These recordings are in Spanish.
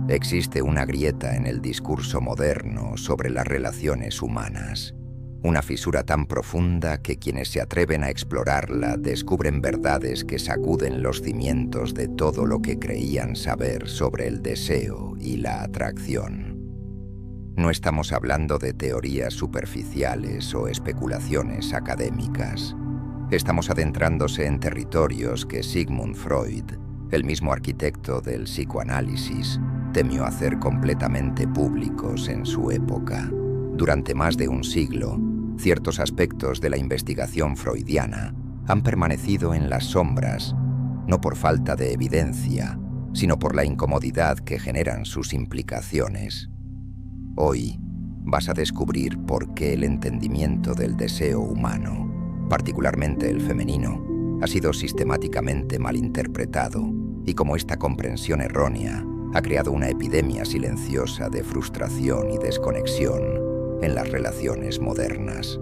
Existe una grieta en el discurso moderno sobre las relaciones humanas, una fisura tan profunda que quienes se atreven a explorarla descubren verdades que sacuden los cimientos de todo lo que creían saber sobre el deseo y la atracción. No estamos hablando de teorías superficiales o especulaciones académicas. Estamos adentrándose en territorios que Sigmund Freud, el mismo arquitecto del psicoanálisis, temió hacer completamente públicos en su época. Durante más de un siglo, ciertos aspectos de la investigación freudiana han permanecido en las sombras, no por falta de evidencia, sino por la incomodidad que generan sus implicaciones. Hoy vas a descubrir por qué el entendimiento del deseo humano, particularmente el femenino, ha sido sistemáticamente malinterpretado y cómo esta comprensión errónea ha creado una epidemia silenciosa de frustración y desconexión en las relaciones modernas.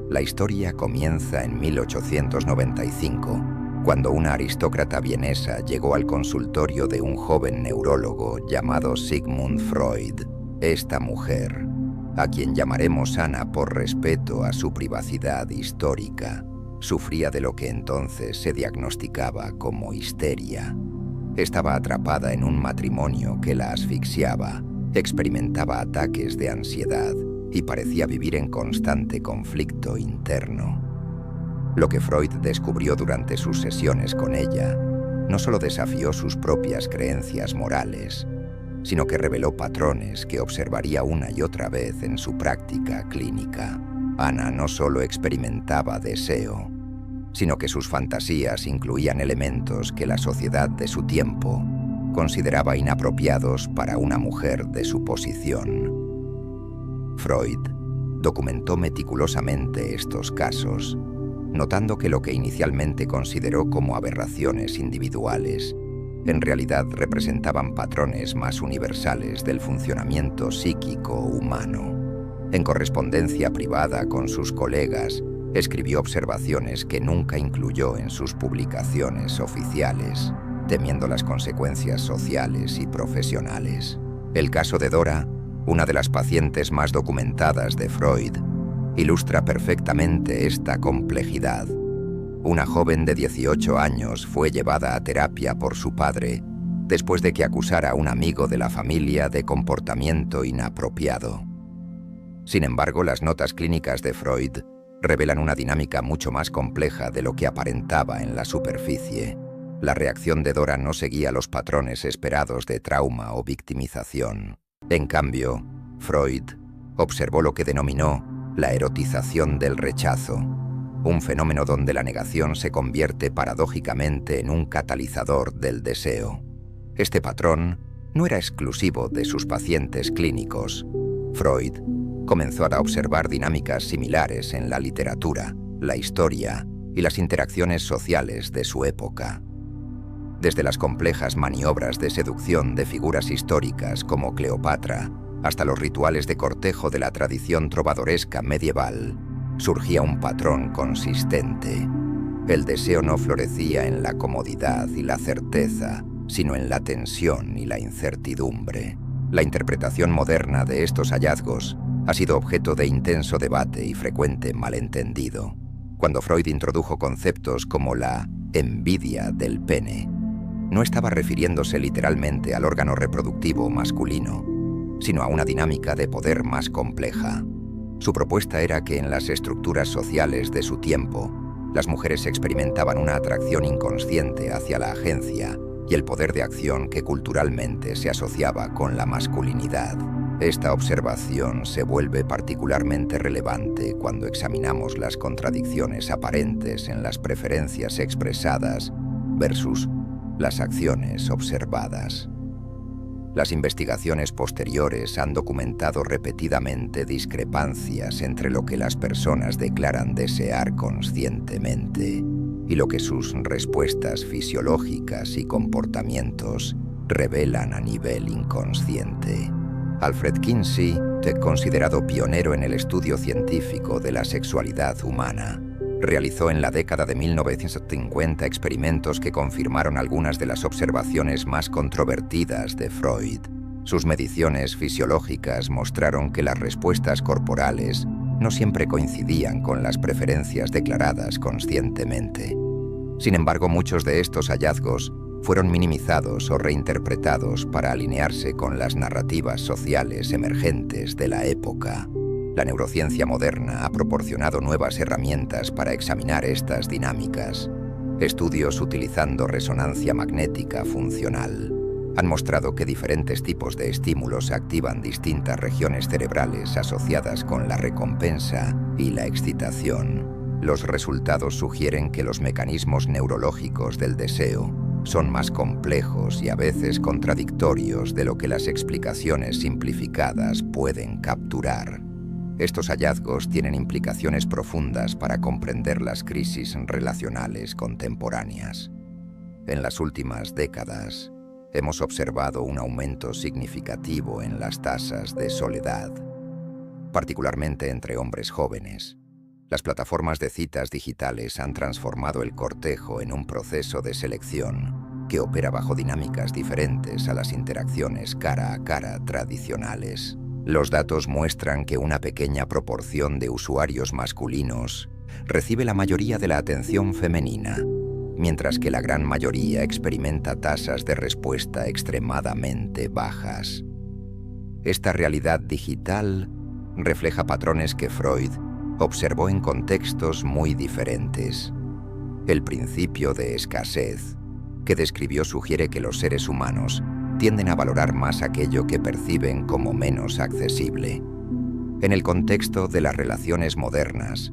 La historia comienza en 1895, cuando una aristócrata vienesa llegó al consultorio de un joven neurólogo llamado Sigmund Freud. Esta mujer, a quien llamaremos Ana por respeto a su privacidad histórica, sufría de lo que entonces se diagnosticaba como histeria. Estaba atrapada en un matrimonio que la asfixiaba, experimentaba ataques de ansiedad y parecía vivir en constante conflicto interno. Lo que Freud descubrió durante sus sesiones con ella no solo desafió sus propias creencias morales, sino que reveló patrones que observaría una y otra vez en su práctica clínica. Ana no solo experimentaba deseo, sino que sus fantasías incluían elementos que la sociedad de su tiempo consideraba inapropiados para una mujer de su posición. Freud documentó meticulosamente estos casos, notando que lo que inicialmente consideró como aberraciones individuales, en realidad representaban patrones más universales del funcionamiento psíquico humano. En correspondencia privada con sus colegas, escribió observaciones que nunca incluyó en sus publicaciones oficiales, temiendo las consecuencias sociales y profesionales. El caso de Dora, una de las pacientes más documentadas de Freud, ilustra perfectamente esta complejidad. Una joven de 18 años fue llevada a terapia por su padre después de que acusara a un amigo de la familia de comportamiento inapropiado. Sin embargo, las notas clínicas de Freud revelan una dinámica mucho más compleja de lo que aparentaba en la superficie. La reacción de Dora no seguía los patrones esperados de trauma o victimización. En cambio, Freud observó lo que denominó la erotización del rechazo, un fenómeno donde la negación se convierte paradójicamente en un catalizador del deseo. Este patrón no era exclusivo de sus pacientes clínicos. Freud comenzó a observar dinámicas similares en la literatura, la historia y las interacciones sociales de su época. Desde las complejas maniobras de seducción de figuras históricas como Cleopatra hasta los rituales de cortejo de la tradición trovadoresca medieval, surgía un patrón consistente. El deseo no florecía en la comodidad y la certeza, sino en la tensión y la incertidumbre. La interpretación moderna de estos hallazgos ha sido objeto de intenso debate y frecuente malentendido. Cuando Freud introdujo conceptos como la envidia del pene, no estaba refiriéndose literalmente al órgano reproductivo masculino, sino a una dinámica de poder más compleja. Su propuesta era que en las estructuras sociales de su tiempo, las mujeres experimentaban una atracción inconsciente hacia la agencia y el poder de acción que culturalmente se asociaba con la masculinidad. Esta observación se vuelve particularmente relevante cuando examinamos las contradicciones aparentes en las preferencias expresadas versus las acciones observadas. Las investigaciones posteriores han documentado repetidamente discrepancias entre lo que las personas declaran desear conscientemente y lo que sus respuestas fisiológicas y comportamientos revelan a nivel inconsciente. Alfred Kinsey, considerado pionero en el estudio científico de la sexualidad humana, Realizó en la década de 1950 experimentos que confirmaron algunas de las observaciones más controvertidas de Freud. Sus mediciones fisiológicas mostraron que las respuestas corporales no siempre coincidían con las preferencias declaradas conscientemente. Sin embargo, muchos de estos hallazgos fueron minimizados o reinterpretados para alinearse con las narrativas sociales emergentes de la época. La neurociencia moderna ha proporcionado nuevas herramientas para examinar estas dinámicas. Estudios utilizando resonancia magnética funcional han mostrado que diferentes tipos de estímulos activan distintas regiones cerebrales asociadas con la recompensa y la excitación. Los resultados sugieren que los mecanismos neurológicos del deseo son más complejos y a veces contradictorios de lo que las explicaciones simplificadas pueden capturar. Estos hallazgos tienen implicaciones profundas para comprender las crisis relacionales contemporáneas. En las últimas décadas, hemos observado un aumento significativo en las tasas de soledad, particularmente entre hombres jóvenes. Las plataformas de citas digitales han transformado el cortejo en un proceso de selección que opera bajo dinámicas diferentes a las interacciones cara a cara tradicionales. Los datos muestran que una pequeña proporción de usuarios masculinos recibe la mayoría de la atención femenina, mientras que la gran mayoría experimenta tasas de respuesta extremadamente bajas. Esta realidad digital refleja patrones que Freud observó en contextos muy diferentes. El principio de escasez que describió sugiere que los seres humanos tienden a valorar más aquello que perciben como menos accesible. En el contexto de las relaciones modernas,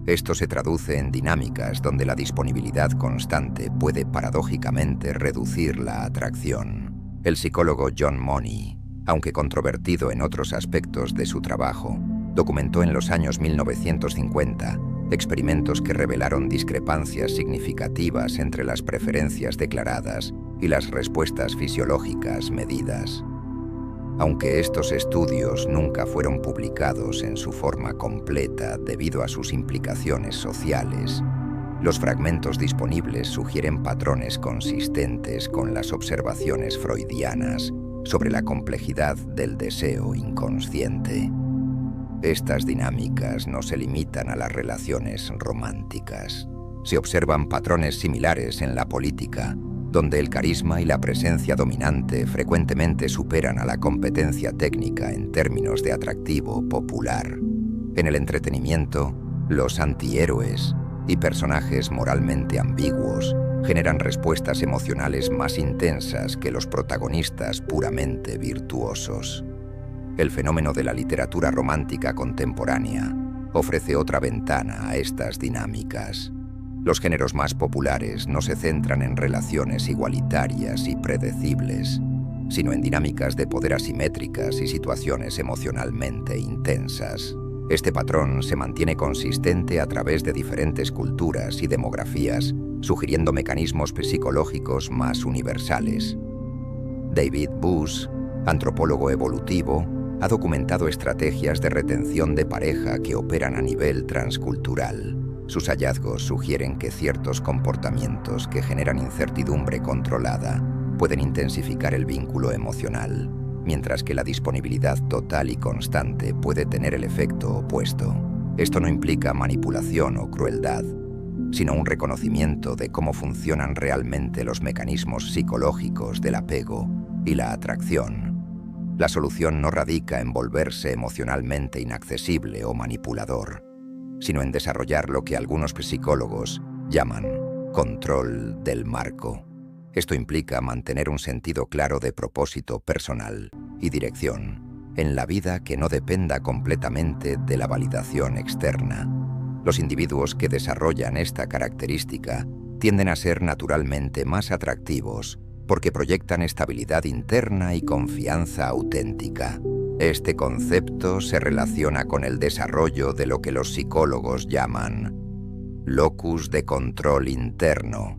esto se traduce en dinámicas donde la disponibilidad constante puede paradójicamente reducir la atracción. El psicólogo John Money, aunque controvertido en otros aspectos de su trabajo, documentó en los años 1950 experimentos que revelaron discrepancias significativas entre las preferencias declaradas y las respuestas fisiológicas medidas. Aunque estos estudios nunca fueron publicados en su forma completa debido a sus implicaciones sociales, los fragmentos disponibles sugieren patrones consistentes con las observaciones freudianas sobre la complejidad del deseo inconsciente. Estas dinámicas no se limitan a las relaciones románticas. Se observan patrones similares en la política, donde el carisma y la presencia dominante frecuentemente superan a la competencia técnica en términos de atractivo popular. En el entretenimiento, los antihéroes y personajes moralmente ambiguos generan respuestas emocionales más intensas que los protagonistas puramente virtuosos. El fenómeno de la literatura romántica contemporánea ofrece otra ventana a estas dinámicas. Los géneros más populares no se centran en relaciones igualitarias y predecibles, sino en dinámicas de poder asimétricas y situaciones emocionalmente intensas. Este patrón se mantiene consistente a través de diferentes culturas y demografías, sugiriendo mecanismos psicológicos más universales. David Buss, antropólogo evolutivo, ha documentado estrategias de retención de pareja que operan a nivel transcultural. Sus hallazgos sugieren que ciertos comportamientos que generan incertidumbre controlada pueden intensificar el vínculo emocional, mientras que la disponibilidad total y constante puede tener el efecto opuesto. Esto no implica manipulación o crueldad, sino un reconocimiento de cómo funcionan realmente los mecanismos psicológicos del apego y la atracción. La solución no radica en volverse emocionalmente inaccesible o manipulador, sino en desarrollar lo que algunos psicólogos llaman control del marco. Esto implica mantener un sentido claro de propósito personal y dirección en la vida que no dependa completamente de la validación externa. Los individuos que desarrollan esta característica tienden a ser naturalmente más atractivos porque proyectan estabilidad interna y confianza auténtica. Este concepto se relaciona con el desarrollo de lo que los psicólogos llaman locus de control interno,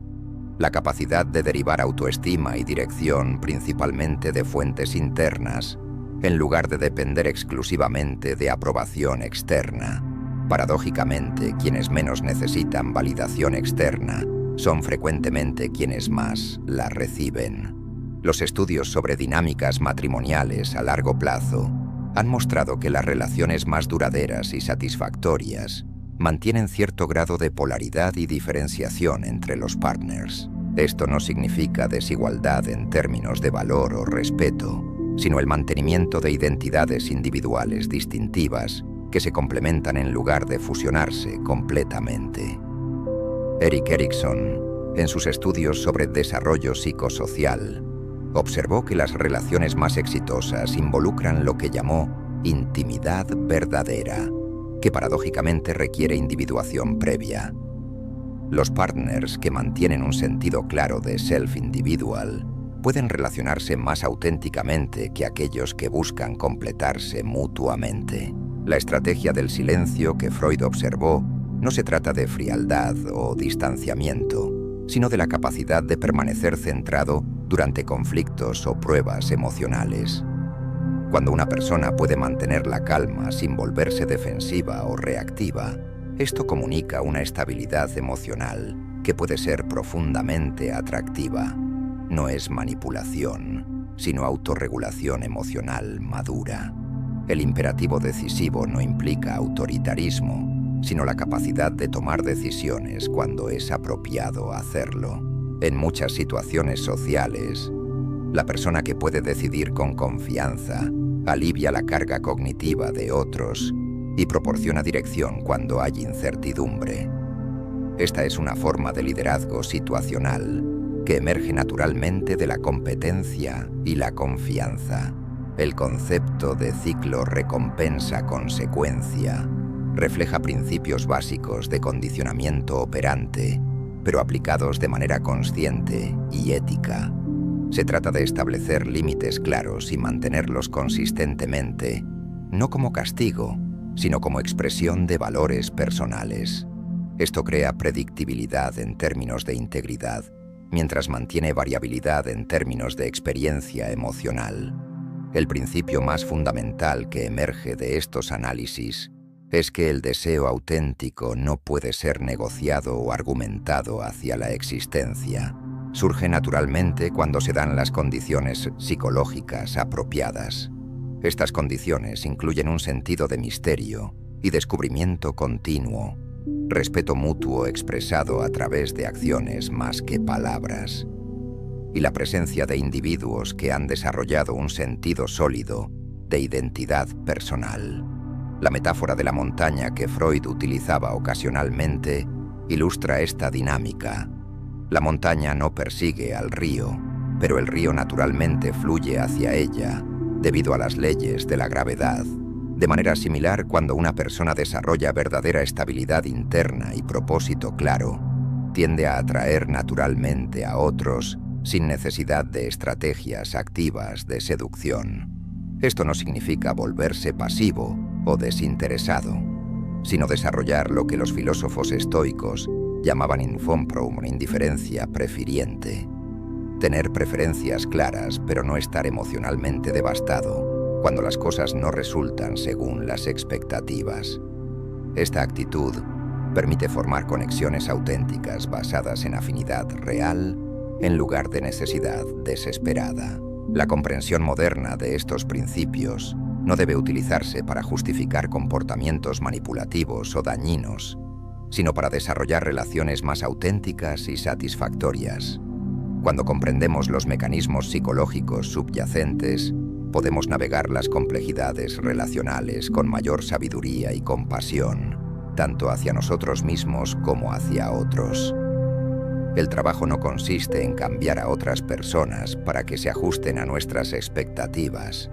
la capacidad de derivar autoestima y dirección principalmente de fuentes internas, en lugar de depender exclusivamente de aprobación externa. Paradójicamente, quienes menos necesitan validación externa son frecuentemente quienes más la reciben. Los estudios sobre dinámicas matrimoniales a largo plazo han mostrado que las relaciones más duraderas y satisfactorias mantienen cierto grado de polaridad y diferenciación entre los partners. Esto no significa desigualdad en términos de valor o respeto, sino el mantenimiento de identidades individuales distintivas que se complementan en lugar de fusionarse completamente. Erik Erikson, en sus estudios sobre desarrollo psicosocial, observó que las relaciones más exitosas involucran lo que llamó intimidad verdadera, que paradójicamente requiere individuación previa. Los partners que mantienen un sentido claro de self-individual pueden relacionarse más auténticamente que aquellos que buscan completarse mutuamente. La estrategia del silencio que Freud observó no se trata de frialdad o distanciamiento, sino de la capacidad de permanecer centrado durante conflictos o pruebas emocionales. Cuando una persona puede mantener la calma sin volverse defensiva o reactiva, esto comunica una estabilidad emocional que puede ser profundamente atractiva. No es manipulación, sino autorregulación emocional madura. El imperativo decisivo no implica autoritarismo, sino la capacidad de tomar decisiones cuando es apropiado hacerlo. En muchas situaciones sociales, la persona que puede decidir con confianza alivia la carga cognitiva de otros y proporciona dirección cuando hay incertidumbre. Esta es una forma de liderazgo situacional que emerge naturalmente de la competencia y la confianza. El concepto de ciclo recompensa-consecuencia refleja principios básicos de condicionamiento operante, pero aplicados de manera consciente y ética. Se trata de establecer límites claros y mantenerlos consistentemente, no como castigo, sino como expresión de valores personales. Esto crea predictibilidad en términos de integridad, mientras mantiene variabilidad en términos de experiencia emocional. El principio más fundamental que emerge de estos análisis es que el deseo auténtico no puede ser negociado o argumentado hacia la existencia. Surge naturalmente cuando se dan las condiciones psicológicas apropiadas. Estas condiciones incluyen un sentido de misterio y descubrimiento continuo, respeto mutuo expresado a través de acciones más que palabras, y la presencia de individuos que han desarrollado un sentido sólido de identidad personal. La metáfora de la montaña que Freud utilizaba ocasionalmente ilustra esta dinámica. La montaña no persigue al río, pero el río naturalmente fluye hacia ella debido a las leyes de la gravedad. De manera similar, cuando una persona desarrolla verdadera estabilidad interna y propósito claro, tiende a atraer naturalmente a otros sin necesidad de estrategias activas de seducción. Esto no significa volverse pasivo o desinteresado, sino desarrollar lo que los filósofos estoicos llamaban informprum, indiferencia prefiriente. Tener preferencias claras, pero no estar emocionalmente devastado cuando las cosas no resultan según las expectativas. Esta actitud permite formar conexiones auténticas basadas en afinidad real en lugar de necesidad desesperada. La comprensión moderna de estos principios no debe utilizarse para justificar comportamientos manipulativos o dañinos, sino para desarrollar relaciones más auténticas y satisfactorias. Cuando comprendemos los mecanismos psicológicos subyacentes, podemos navegar las complejidades relacionales con mayor sabiduría y compasión, tanto hacia nosotros mismos como hacia otros. El trabajo no consiste en cambiar a otras personas para que se ajusten a nuestras expectativas,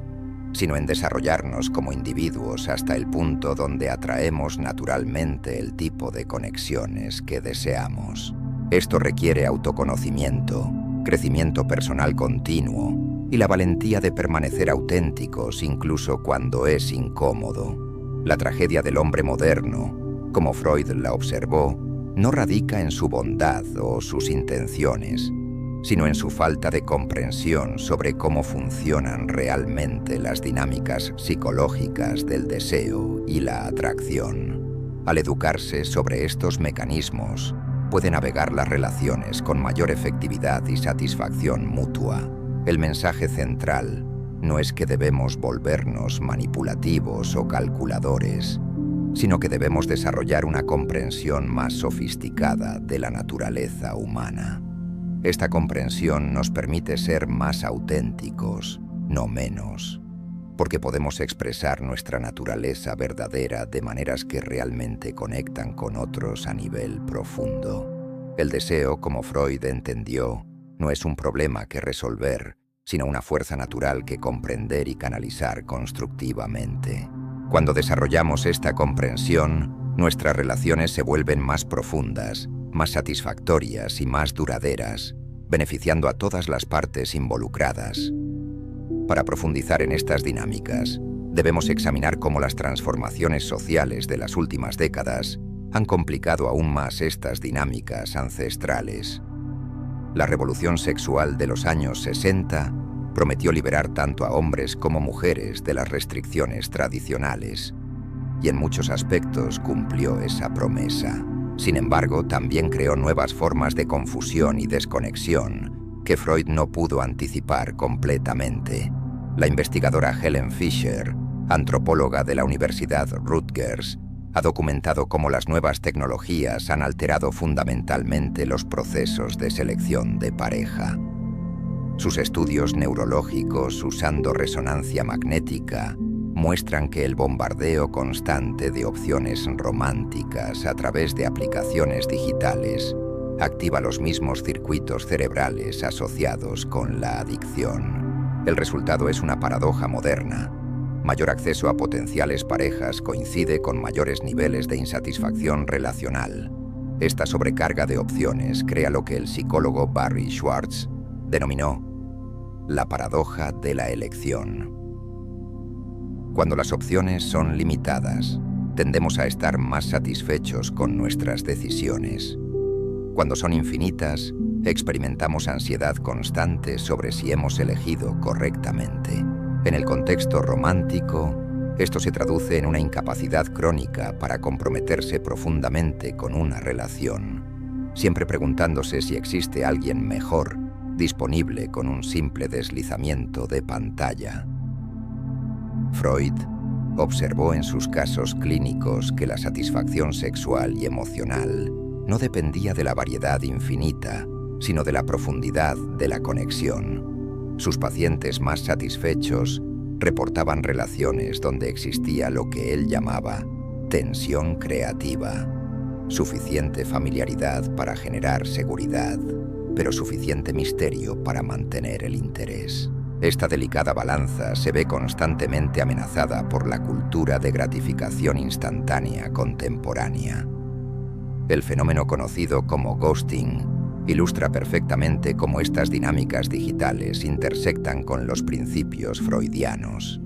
sino en desarrollarnos como individuos hasta el punto donde atraemos naturalmente el tipo de conexiones que deseamos. Esto requiere autoconocimiento, crecimiento personal continuo y la valentía de permanecer auténticos incluso cuando es incómodo. La tragedia del hombre moderno, como Freud la observó, no radica en su bondad o sus intenciones, sino en su falta de comprensión sobre cómo funcionan realmente las dinámicas psicológicas del deseo y la atracción. Al educarse sobre estos mecanismos, puede navegar las relaciones con mayor efectividad y satisfacción mutua. El mensaje central no es que debemos volvernos manipulativos o calculadores, sino que debemos desarrollar una comprensión más sofisticada de la naturaleza humana. Esta comprensión nos permite ser más auténticos, no menos, porque podemos expresar nuestra naturaleza verdadera de maneras que realmente conectan con otros a nivel profundo. El deseo, como Freud entendió, no es un problema que resolver, sino una fuerza natural que comprender y canalizar constructivamente. Cuando desarrollamos esta comprensión, nuestras relaciones se vuelven más profundas, más satisfactorias y más duraderas, beneficiando a todas las partes involucradas. Para profundizar en estas dinámicas, debemos examinar cómo las transformaciones sociales de las últimas décadas han complicado aún más estas dinámicas ancestrales. La revolución sexual de los años 60 prometió liberar tanto a hombres como mujeres de las restricciones tradicionales, y en muchos aspectos cumplió esa promesa. Sin embargo, también creó nuevas formas de confusión y desconexión que Freud no pudo anticipar completamente. La investigadora Helen Fisher, antropóloga de la Universidad Rutgers, ha documentado cómo las nuevas tecnologías han alterado fundamentalmente los procesos de selección de pareja. Sus estudios neurológicos usando resonancia magnética muestran que el bombardeo constante de opciones románticas a través de aplicaciones digitales activa los mismos circuitos cerebrales asociados con la adicción. El resultado es una paradoja moderna. Mayor acceso a potenciales parejas coincide con mayores niveles de insatisfacción relacional. Esta sobrecarga de opciones crea lo que el psicólogo Barry Schwartz denominó la paradoja de la elección. Cuando las opciones son limitadas, tendemos a estar más satisfechos con nuestras decisiones. Cuando son infinitas, experimentamos ansiedad constante sobre si hemos elegido correctamente. En el contexto romántico, esto se traduce en una incapacidad crónica para comprometerse profundamente con una relación, siempre preguntándose si existe alguien mejor disponible con un simple deslizamiento de pantalla. Freud observó en sus casos clínicos que la satisfacción sexual y emocional no dependía de la variedad infinita, sino de la profundidad de la conexión. Sus pacientes más satisfechos reportaban relaciones donde existía lo que él llamaba tensión creativa, suficiente familiaridad para generar seguridad, pero suficiente misterio para mantener el interés. Esta delicada balanza se ve constantemente amenazada por la cultura de gratificación instantánea contemporánea. El fenómeno conocido como ghosting ilustra perfectamente cómo estas dinámicas digitales intersectan con los principios freudianos.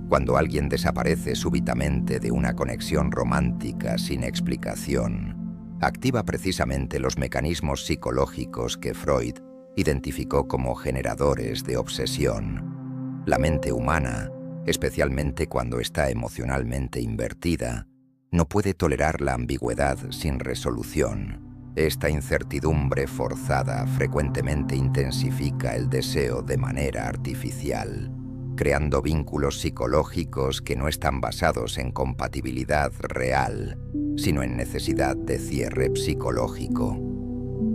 Cuando alguien desaparece súbitamente de una conexión romántica sin explicación, activa precisamente los mecanismos psicológicos que Freud identificó como generadores de obsesión. La mente humana, especialmente cuando está emocionalmente invertida, no puede tolerar la ambigüedad sin resolución. Esta incertidumbre forzada frecuentemente intensifica el deseo de manera artificial, creando vínculos psicológicos que no están basados en compatibilidad real, sino en necesidad de cierre psicológico.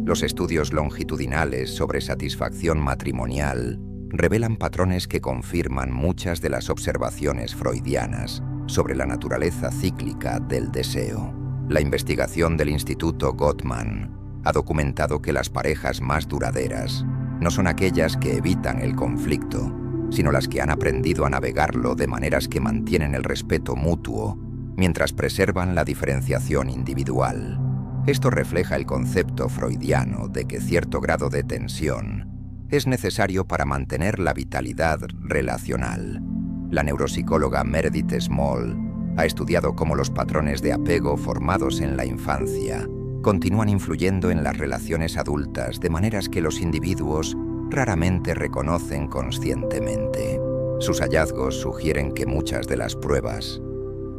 Los estudios longitudinales sobre satisfacción matrimonial revelan patrones que confirman muchas de las observaciones freudianas sobre la naturaleza cíclica del deseo. La investigación del Instituto Gottman ha documentado que las parejas más duraderas no son aquellas que evitan el conflicto, sino las que han aprendido a navegarlo de maneras que mantienen el respeto mutuo mientras preservan la diferenciación individual. Esto refleja el concepto freudiano de que cierto grado de tensión es necesario para mantener la vitalidad relacional. La neuropsicóloga Meredith Small ha estudiado cómo los patrones de apego formados en la infancia continúan influyendo en las relaciones adultas de maneras que los individuos raramente reconocen conscientemente. Sus hallazgos sugieren que muchas de las pruebas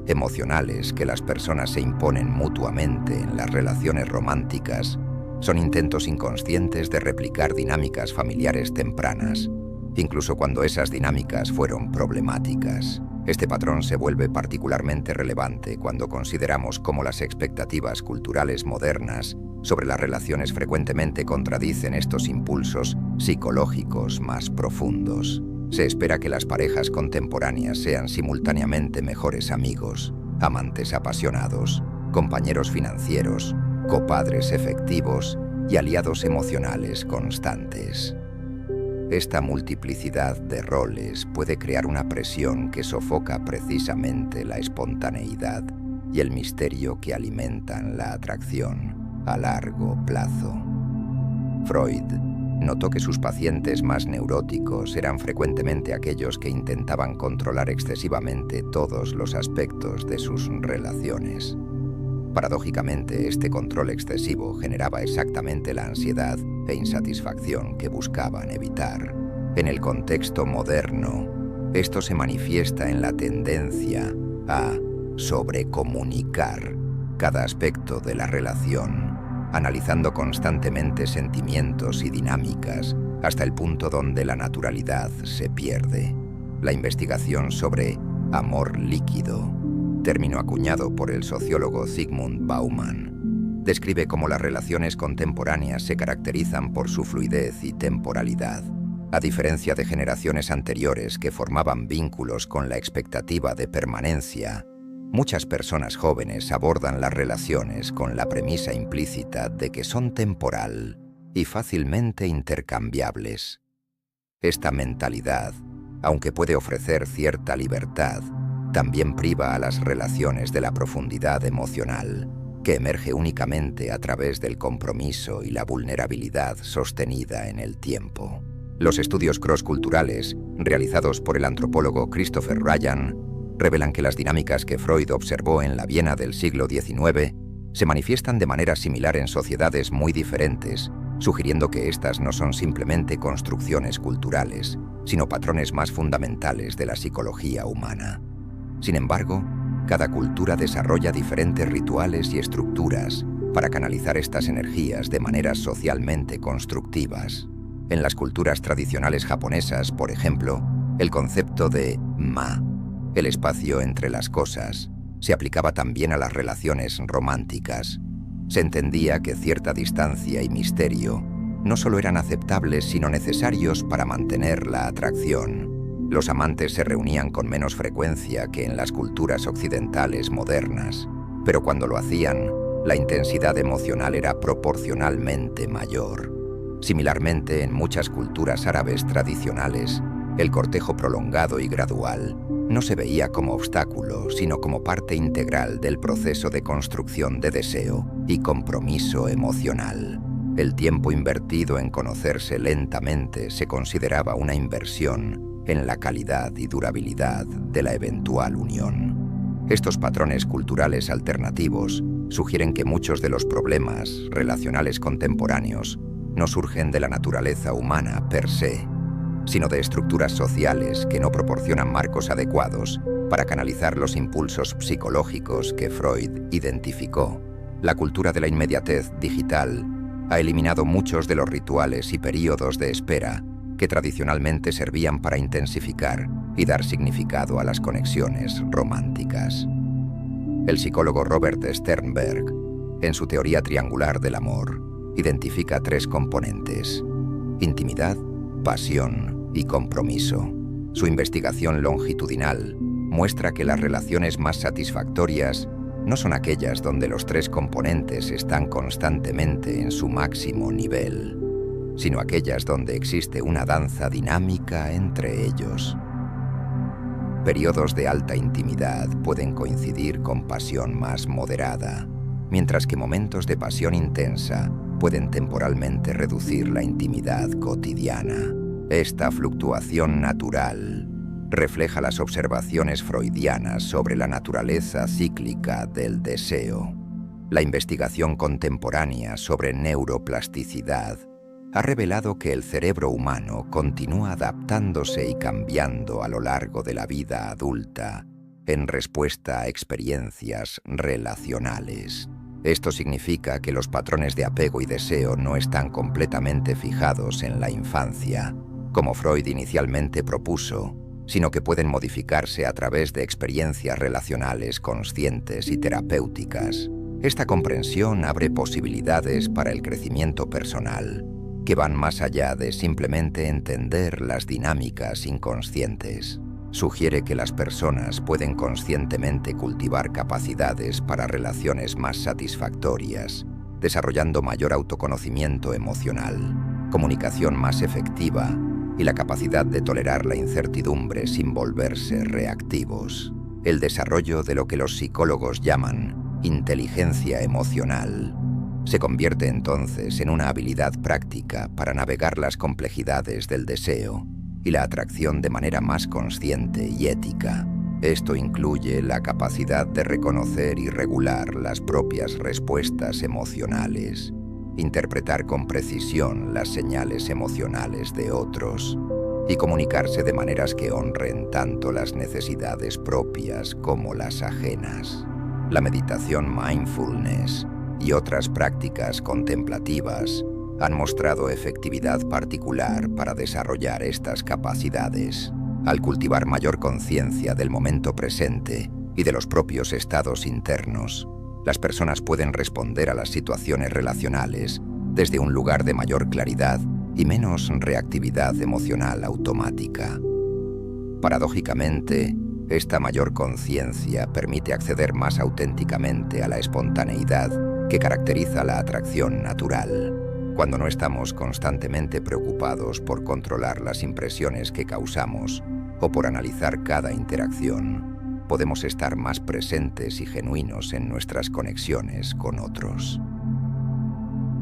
emocionales que las personas se imponen mutuamente en las relaciones románticas son intentos inconscientes de replicar dinámicas familiares tempranas, incluso cuando esas dinámicas fueron problemáticas. Este patrón se vuelve particularmente relevante cuando consideramos cómo las expectativas culturales modernas sobre las relaciones frecuentemente contradicen estos impulsos psicológicos más profundos. Se espera que las parejas contemporáneas sean simultáneamente mejores amigos, amantes apasionados, compañeros financieros, copadres efectivos y aliados emocionales constantes. Esta multiplicidad de roles puede crear una presión que sofoca precisamente la espontaneidad y el misterio que alimentan la atracción a largo plazo. Freud notó que sus pacientes más neuróticos eran frecuentemente aquellos que intentaban controlar excesivamente todos los aspectos de sus relaciones. Paradójicamente, este control excesivo generaba exactamente la ansiedad e insatisfacción que buscaban evitar. En el contexto moderno, esto se manifiesta en la tendencia a sobrecomunicar cada aspecto de la relación, analizando constantemente sentimientos y dinámicas hasta el punto donde la naturalidad se pierde. La investigación sobre amor líquido, término acuñado por el sociólogo Zygmunt Bauman, describe cómo las relaciones contemporáneas se caracterizan por su fluidez y temporalidad. A diferencia de generaciones anteriores que formaban vínculos con la expectativa de permanencia, muchas personas jóvenes abordan las relaciones con la premisa implícita de que son temporal y fácilmente intercambiables. Esta mentalidad, aunque puede ofrecer cierta libertad, también priva a las relaciones de la profundidad emocional, que emerge únicamente a través del compromiso y la vulnerabilidad sostenida en el tiempo. Los estudios cross-culturales, realizados por el antropólogo Christopher Ryan, revelan que las dinámicas que Freud observó en la Viena del siglo XIX se manifiestan de manera similar en sociedades muy diferentes, sugiriendo que estas no son simplemente construcciones culturales, sino patrones más fundamentales de la psicología humana. Sin embargo, cada cultura desarrolla diferentes rituales y estructuras para canalizar estas energías de maneras socialmente constructivas. En las culturas tradicionales japonesas, por ejemplo, el concepto de ma, el espacio entre las cosas, se aplicaba también a las relaciones románticas. Se entendía que cierta distancia y misterio no solo eran aceptables, sino necesarios para mantener la atracción. Los amantes se reunían con menos frecuencia que en las culturas occidentales modernas, pero cuando lo hacían, la intensidad emocional era proporcionalmente mayor. Similarmente, en muchas culturas árabes tradicionales, el cortejo prolongado y gradual no se veía como obstáculo, sino como parte integral del proceso de construcción de deseo y compromiso emocional. El tiempo invertido en conocerse lentamente se consideraba una inversión en la calidad y durabilidad de la eventual unión. Estos patrones culturales alternativos sugieren que muchos de los problemas relacionales contemporáneos no surgen de la naturaleza humana per se, sino de estructuras sociales que no proporcionan marcos adecuados para canalizar los impulsos psicológicos que Freud identificó. La cultura de la inmediatez digital ha eliminado muchos de los rituales y períodos de espera que tradicionalmente servían para intensificar y dar significado a las conexiones románticas. El psicólogo Robert Sternberg, en su teoría triangular del amor, identifica tres componentes: intimidad, pasión y compromiso. Su investigación longitudinal muestra que las relaciones más satisfactorias no son aquellas donde los tres componentes están constantemente en su máximo nivel, sino aquellas donde existe una danza dinámica entre ellos. Periodos de alta intimidad pueden coincidir con pasión más moderada, mientras que momentos de pasión intensa pueden temporalmente reducir la intimidad cotidiana. Esta fluctuación natural refleja las observaciones freudianas sobre la naturaleza cíclica del deseo. La investigación contemporánea sobre neuroplasticidad ha revelado que el cerebro humano continúa adaptándose y cambiando a lo largo de la vida adulta, en respuesta a experiencias relacionales. Esto significa que los patrones de apego y deseo no están completamente fijados en la infancia, como Freud inicialmente propuso, sino que pueden modificarse a través de experiencias relacionales conscientes y terapéuticas. Esta comprensión abre posibilidades para el crecimiento personal, que van más allá de simplemente entender las dinámicas inconscientes. Sugiere que las personas pueden conscientemente cultivar capacidades para relaciones más satisfactorias, desarrollando mayor autoconocimiento emocional, comunicación más efectiva y la capacidad de tolerar la incertidumbre sin volverse reactivos. El desarrollo de lo que los psicólogos llaman inteligencia emocional se convierte entonces en una habilidad práctica para navegar las complejidades del deseo y la atracción de manera más consciente y ética. Esto incluye la capacidad de reconocer y regular las propias respuestas emocionales, interpretar con precisión las señales emocionales de otros y comunicarse de maneras que honren tanto las necesidades propias como las ajenas. La meditación mindfulness y otras prácticas contemplativas han mostrado efectividad particular para desarrollar estas capacidades. Al cultivar mayor conciencia del momento presente y de los propios estados internos, las personas pueden responder a las situaciones relacionales desde un lugar de mayor claridad y menos reactividad emocional automática. Paradójicamente, esta mayor conciencia permite acceder más auténticamente a la espontaneidad que caracteriza la atracción natural. Cuando no estamos constantemente preocupados por controlar las impresiones que causamos o por analizar cada interacción, podemos estar más presentes y genuinos en nuestras conexiones con otros.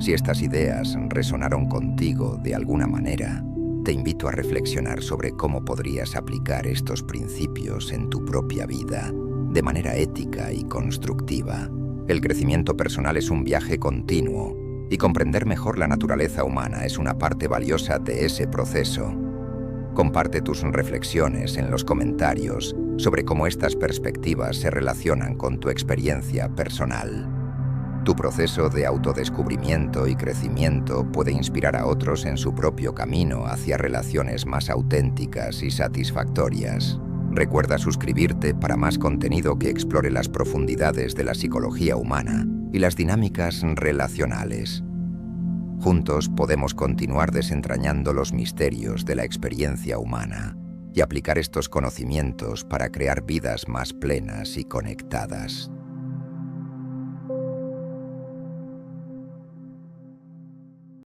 Si estas ideas resonaron contigo de alguna manera, te invito a reflexionar sobre cómo podrías aplicar estos principios en tu propia vida de manera ética y constructiva. El crecimiento personal es un viaje continuo y comprender mejor la naturaleza humana es una parte valiosa de ese proceso. Comparte tus reflexiones en los comentarios sobre cómo estas perspectivas se relacionan con tu experiencia personal. Tu proceso de autodescubrimiento y crecimiento puede inspirar a otros en su propio camino hacia relaciones más auténticas y satisfactorias. Recuerda suscribirte para más contenido que explore las profundidades de la psicología humana y las dinámicas relacionales. Juntos podemos continuar desentrañando los misterios de la experiencia humana y aplicar estos conocimientos para crear vidas más plenas y conectadas.